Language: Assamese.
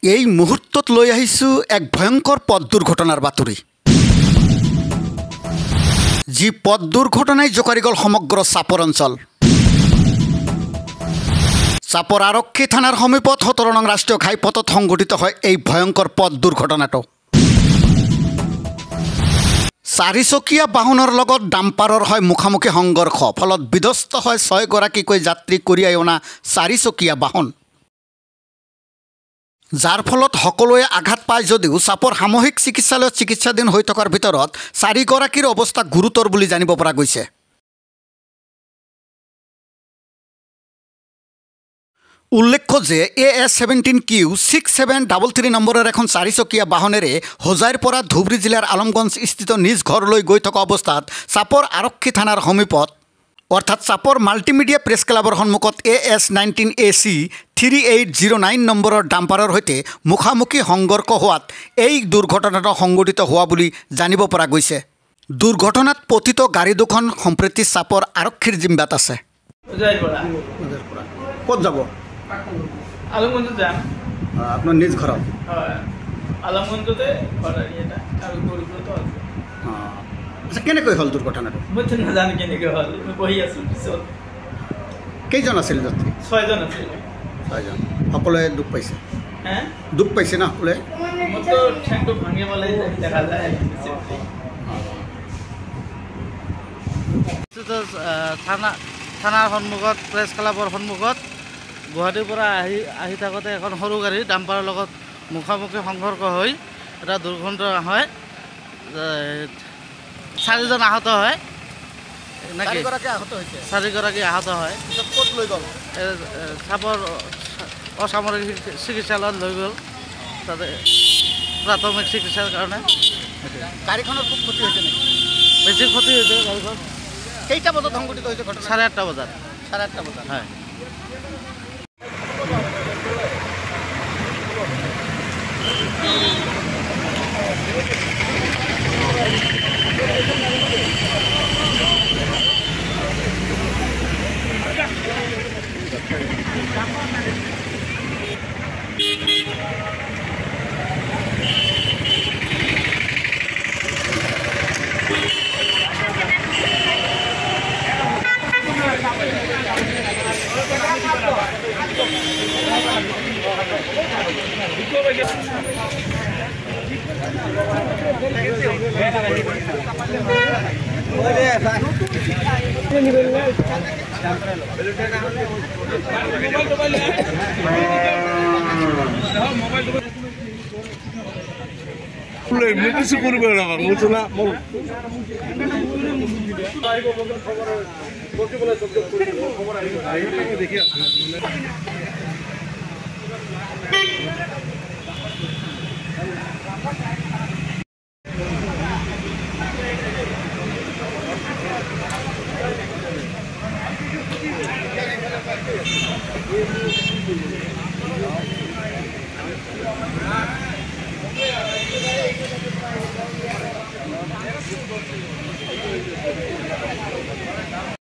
এই মুহূৰ্তত লৈ আহিছো এক ভয়ংকৰ পথ দুৰ্ঘটনাৰ বাতৰি যি পথ দুৰ্ঘটনাই জোকাৰি গ'ল সমগ্ৰ চাপৰ অঞ্চল চাপৰ আৰক্ষী থানাৰ সমীপত 17 নং ৰাষ্ট্ৰীয় ঘাইপথত সংঘটিত হয় এই ভয়ংকৰ পথ দুৰ্ঘটনাটো চাৰিচকীয়া বাহনৰ লগত ডাম্পাৰৰ হয় মুখামুখি সংঘৰ্ষ ফলত বিধ্বস্ত হয় 6 গৰাকীকৈ যাত্ৰী কঢ়িয়াই অনা চাৰিচকীয়া বাহন যাৰ ফলত সকলোৱে আঘাত পায় যদিও চাপৰ সামূহিক চিকিৎসালয়ত চিকিৎসাধীন হৈ থকাৰ ভিতৰত 4 গৰাকীৰ অৱস্থা গুৰুতৰ বুলি জানিব পৰা গৈছে উল্লেখ্য যে AS17Q6733 নম্বৰৰ এখন চাৰিচকীয়া বাহনেৰে হোজাইৰ পৰা ধুবুৰী জিলাৰ আলমগঞ্জ স্থিত নিজ ঘৰলৈ গৈ থকা অৱস্থাত চাপৰ আৰক্ষী থানাৰ সমীপত অৰ্থাৎ চাপৰ মাল্টিমিডিয়া প্ৰেছ ক্লাবৰ সন্মুখত AS19AC 3809 নম্বৰৰ ডাম্পাৰৰ সৈতে মুখামুখি সংঘৰ্ষ হোৱাত এই দুৰ্ঘটনাটো সংঘটিত হোৱা বুলি জানিব পৰা গৈছে দুৰ্ঘটনাত পতিত গাড়ী দুখন সম্প্ৰতি চাপৰ আৰক্ষীৰ জিম্মাত আছে ক'ত যাব আলমগঞ্জ যাম আপোনাৰ নিজ ঘৰত হয় আলমগঞ্জতে ঘৰ এটা আৰু গৰুটো আছে আচ্ছা কেনেকৈ হ'ল দুৰ্ঘটনাটো মই নাজানো কেনেকৈ হ'ল মই বহি আছো পিছত কেইজন আছিল যাত্ৰী 6 জন আছিল 6 জন সকলোৱে দুখ পাইছে দুখ পাইছে না সকলোৱে মতো ঠেংটো ভাঙি পেলাই দেখা যায় থানাৰ সন্মুখত প্ৰেছ ক্লাবৰ সন্মুখত গুৱাহাটীৰ পৰা আহি থাকোঁতে এখন সৰু গাড়ী ডাম্পাৰৰ লগত মুখামুখি সংঘৰ্ষ হৈ এটা দুৰ্ঘটনা হয় 4 জন আহত হয় নাকি 4 গৰাকী আহত হয় ক'ত লৈ গ'ল চাপৰ অসামৰিক চিকিৎসালয়ত লৈ গ'ল তাতে প্ৰাথমিক চিকিৎসাৰ কাৰণে গাড়ীখনৰ খুব ক্ষতি হৈছে নেকি বেছি ক্ষতি হৈছে গাড়ীখন কেইটা বজাত সংঘটিত হৈছে ঘটনা 8:30 বজাত 8:30 বজাত হয় কিছু করবে না বুঝছো না দেখি